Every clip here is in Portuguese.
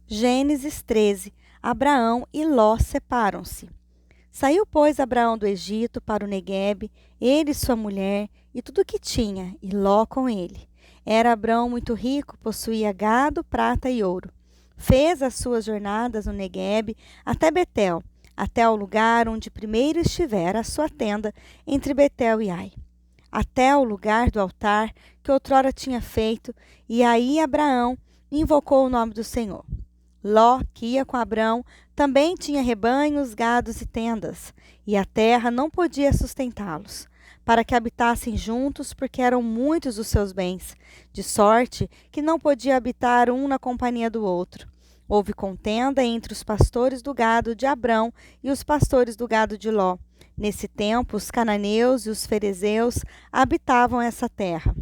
Gênesis 13. Abraão e Ló separam-se. Saiu, pois, Abraão do Egito para o Neguebe, ele e sua mulher, e tudo o que tinha, e Ló com ele. Era Abraão muito rico, possuía gado, prata e ouro. Fez as suas jornadas no Neguebe até Betel, até ao lugar onde primeiro estivera a sua tenda, entre Betel e Ai, até ao lugar do altar que outrora tinha feito, e aí Abraão invocou o nome do Senhor. Ló, que ia com Abrão, também tinha rebanhos, gados e tendas, e a terra não podia sustentá-los, para que habitassem juntos, porque eram muitos os seus bens, de sorte que não podia habitar um na companhia do outro. Houve contenda entre os pastores do gado de Abrão e os pastores do gado de Ló. Nesse tempo, os cananeus e os ferezeus habitavam essa terra.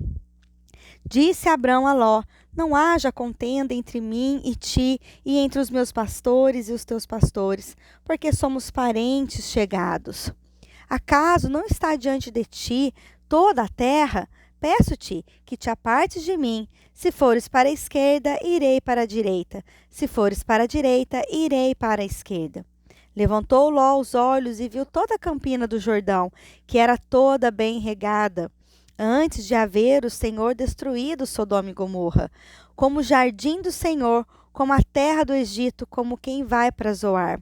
Disse Abrão a Ló: não haja contenda entre mim e ti, e entre os meus pastores e os teus pastores, porque somos parentes chegados. Acaso não está diante de ti toda a terra? Peço-te que te apartes de mim. Se fores para a esquerda, irei para a direita. Se fores para a direita, irei para a esquerda. Levantou Ló os olhos e viu toda a campina do Jordão, que era toda bem regada, antes de haver o Senhor destruído Sodoma e Gomorra, como o jardim do Senhor, como a terra do Egito, como quem vai para Zoar.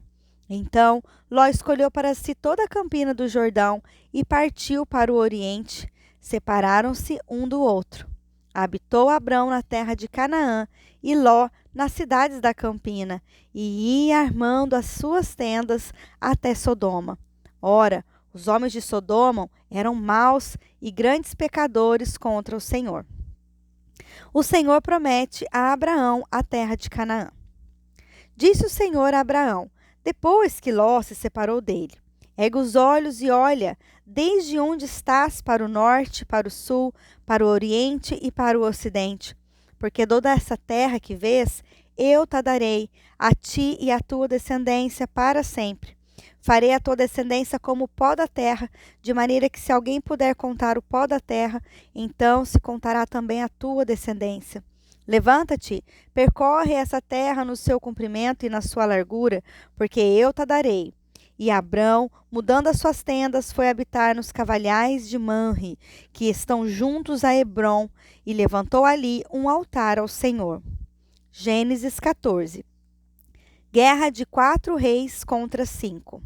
Então Ló escolheu para si toda a campina do Jordão e partiu para o oriente. Separaram-se um do outro. Habitou Abrão na terra de Canaã e Ló nas cidades da campina, e ia armando as suas tendas até Sodoma. Ora, os homens de Sodoma eram maus e grandes pecadores contra o Senhor. O Senhor promete a Abraão a terra de Canaã. Disse o Senhor a Abraão, depois que Ló se separou dele: ergue os olhos e olha, desde onde estás, para o norte, para o sul, para o oriente e para o ocidente. Porque toda essa terra que vês, eu te darei, a ti e à tua descendência para sempre. Farei a tua descendência como o pó da terra, de maneira que se alguém puder contar o pó da terra, então se contará também a tua descendência. Levanta-te, percorre essa terra no seu comprimento e na sua largura, porque eu te darei. E Abrão, mudando as suas tendas, foi habitar nos cavalhais de Manre, que estão juntos a Hebrom, e levantou ali um altar ao Senhor. Gênesis 14. Guerra de 4 reis contra 5.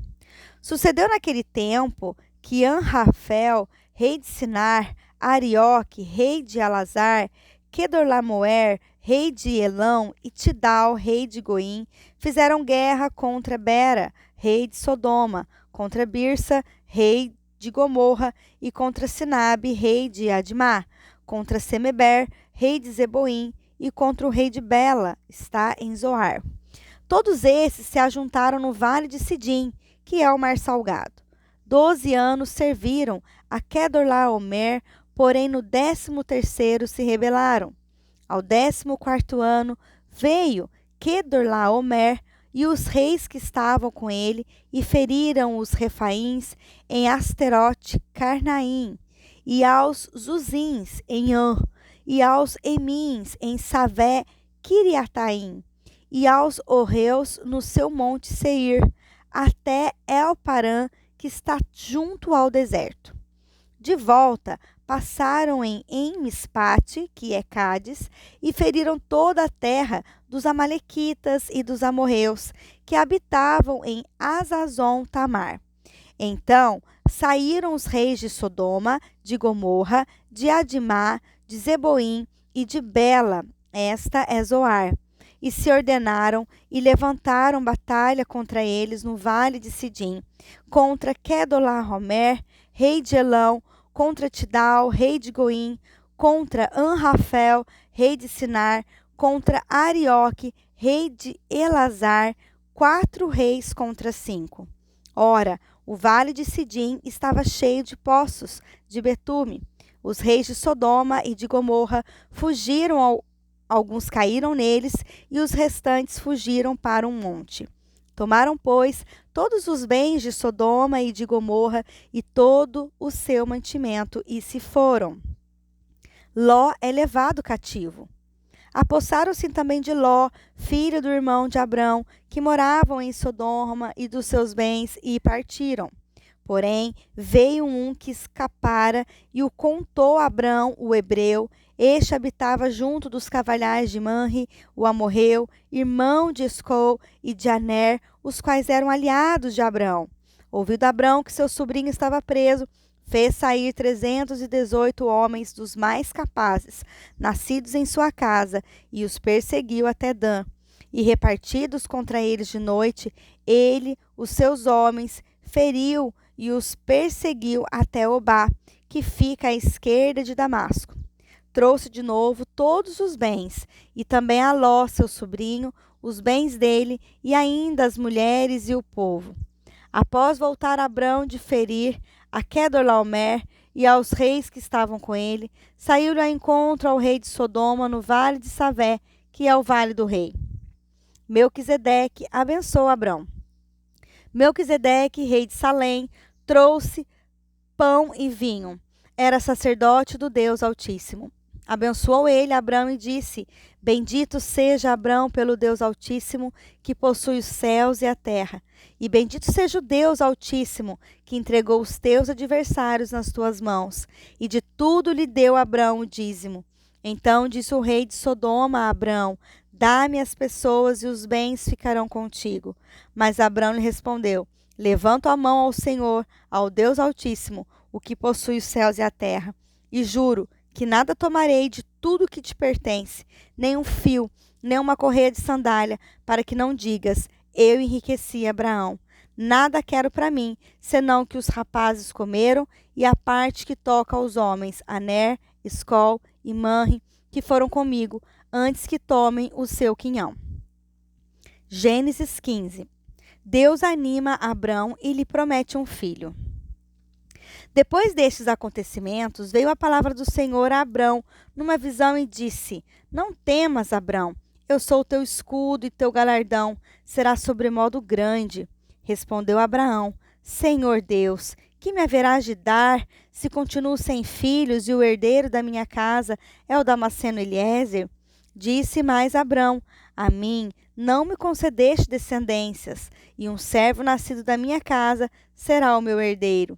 Sucedeu naquele tempo que Anrafel, rei de Sinar, Arioque, rei de Elazar, Quedorlaomer, rei de Elão, e Tidal, rei de Goim, fizeram guerra contra Bera, rei de Sodoma, contra Birsa, rei de Gomorra, e contra Sinabe, rei de Admá, contra Semeber, rei de Zeboim, e contra o rei de Bela, está em Zoar. Todos esses se ajuntaram no vale de Sidim, que é o mar salgado. 12 anos serviram a Quedorlaomer, porém no 13º se rebelaram. Ao 14º ano veio Quedorlaomer e os reis que estavam com ele, e feriram os refaíns em Asterote Carnaim, e aos Zuzins em An, e aos Emins em Savé Quiriataim, e aos Orreus no seu monte Seir, até El-Parã, que está junto ao deserto. De volta, passaram em Mispate, que é Cádiz, e feriram toda a terra dos amalequitas e dos amorreus, que habitavam em Azazon-Tamar. Então saíram os reis de Sodoma, de Gomorra, de Admá, de Zeboim e de Bela, esta é Zoar, e se ordenaram e levantaram batalha contra eles no vale de Sidim, contra Quedorlaomer, rei de Elão, contra Tidal, rei de Goim, contra Anrafel, rei de Sinar, contra Arioque, rei de Elazar, 4 reis contra 5. Ora, o vale de Sidim estava cheio de poços de betume. Os reis de Sodoma e de Gomorra fugiram, alguns caíram neles, e os restantes fugiram para um monte. Tomaram, pois, todos os bens de Sodoma e de Gomorra e todo o seu mantimento, e se foram. Ló é levado cativo. Apossaram-se também de Ló, filho do irmão de Abrão, que moravam em Sodoma, e dos seus bens, e partiram. Porém, veio um que escapara e o contou a Abrão, o hebreu. Este habitava junto dos cavalhais de Manre, o amorreu, irmão de Escol e de Aner, os quais eram aliados de Abrão. Ouvindo Abrão que seu sobrinho estava preso, fez sair 318 homens dos mais capazes, nascidos em sua casa, e os perseguiu até Dan. E repartidos contra eles de noite, ele, os seus homens, feriu e os perseguiu até Obá, que fica à esquerda de Damasco. Trouxe de novo todos os bens, e também a Ló, seu sobrinho, os bens dele, e ainda as mulheres e o povo. Após voltar Abrão de ferir a Quedorlaomer e aos reis que estavam com ele, saiu ao encontro ao rei de Sodoma no vale de Savé, que é o vale do rei. Melquisedeque abençoou Abrão. Melquisedeque, rei de Salém, trouxe pão e vinho. Era sacerdote do Deus Altíssimo. Abençoou ele Abrão e disse: Bendito seja Abrão pelo Deus Altíssimo, que possui os céus e a terra. E bendito seja o Deus Altíssimo, que entregou os teus adversários nas tuas mãos. E de tudo lhe deu Abrão o dízimo. Então disse o rei de Sodoma a Abrão: Dá-me as pessoas e os bens ficarão contigo. Mas Abrão lhe respondeu: Levanto a mão ao Senhor, ao Deus Altíssimo, o que possui os céus e a terra, e juro que nada tomarei de tudo que te pertence, nem um fio, nem uma correia de sandália, para que não digas: eu enriqueci Abraão. Nada quero para mim, senão que os rapazes comeram, e a parte que toca aos homens, Aner, Escol e Manre, que foram comigo, antes que tomem o seu quinhão. Gênesis 15. Deus anima Abrão e lhe promete um filho. Depois destes acontecimentos, veio a palavra do Senhor a Abrão numa visão e disse: Não temas, Abrão, eu sou o teu escudo e teu galardão será sobremodo grande. Respondeu Abraão: Senhor Deus, que me haverás de dar, se continuo sem filhos e o herdeiro da minha casa é o Damasceno Eliezer? Disse mais Abrão: A mim não me concedeste descendências, e um servo nascido da minha casa será o meu herdeiro.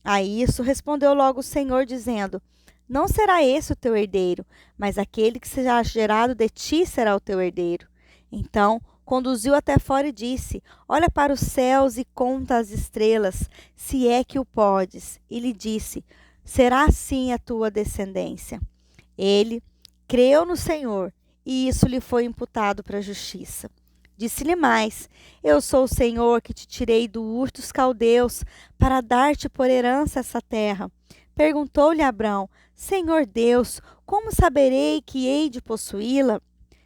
A isso respondeu logo o Senhor, dizendo: Não será esse o teu herdeiro, mas aquele que será gerado de ti será o teu herdeiro. Então conduziu até fora e disse: Olha para os céus e conta as estrelas, se é que o podes. E lhe disse: Será assim a tua descendência. Ele creu no Senhor, e isso lhe foi imputado para a justiça. Disse-lhe mais: Eu sou o Senhor que te tirei do Ur dos Caldeus para dar-te por herança essa terra. Perguntou-lhe Abrão: Senhor Deus, como saberei que hei de possuí-la?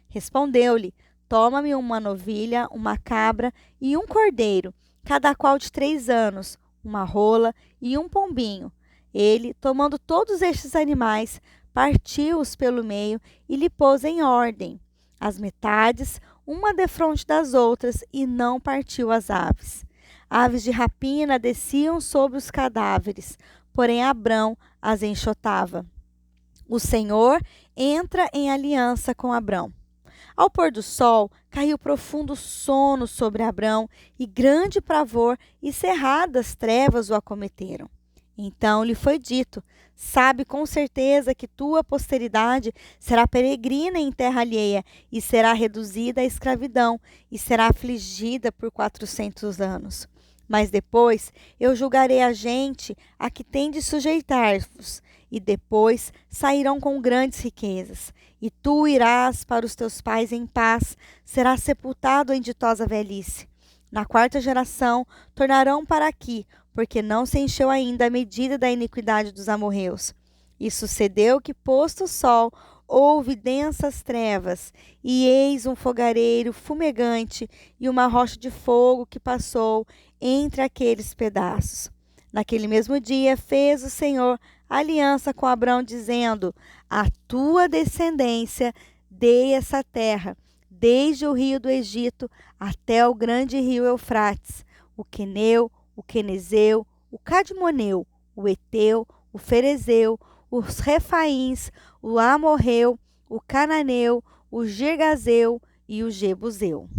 Respondeu-lhe: Toma-me uma novilha, uma cabra e um cordeiro, cada qual de 3 anos, uma rola e um pombinho. Ele, tomando todos estes animais, partiu-os pelo meio e lhe pôs em ordem as metades, uma defronte das outras, e não partiu as aves. Aves de rapina desciam sobre os cadáveres, porém Abrão as enxotava. O Senhor entra em aliança com Abrão. Ao pôr do sol, caiu profundo sono sobre Abrão, e grande pavor e cerradas trevas o acometeram. Então lhe foi dito: Sabe com certeza que tua posteridade será peregrina em terra alheia, e será reduzida à escravidão, e será afligida por 400 anos. Mas depois eu julgarei a gente a que tem de sujeitar-vos, e depois sairão com grandes riquezas. E tu irás para os teus pais em paz, serás sepultado em ditosa velhice. Na 4ª geração tornarão para aqui, porque não se encheu ainda a medida da iniquidade dos amorreus. E sucedeu que, posto o sol, houve densas trevas, e eis um fogareiro fumegante e uma rocha de fogo que passou entre aqueles pedaços. Naquele mesmo dia fez o Senhor aliança com Abrão, dizendo: A tua descendência dei essa terra, desde o rio do Egito até o grande rio Eufrates, o Queneu, o Quenezeu, o Cadmoneu, o Eteu, o Ferezeu, os Refaíns, o Amorreu, o Cananeu, o Girgazeu e o Jebuseu.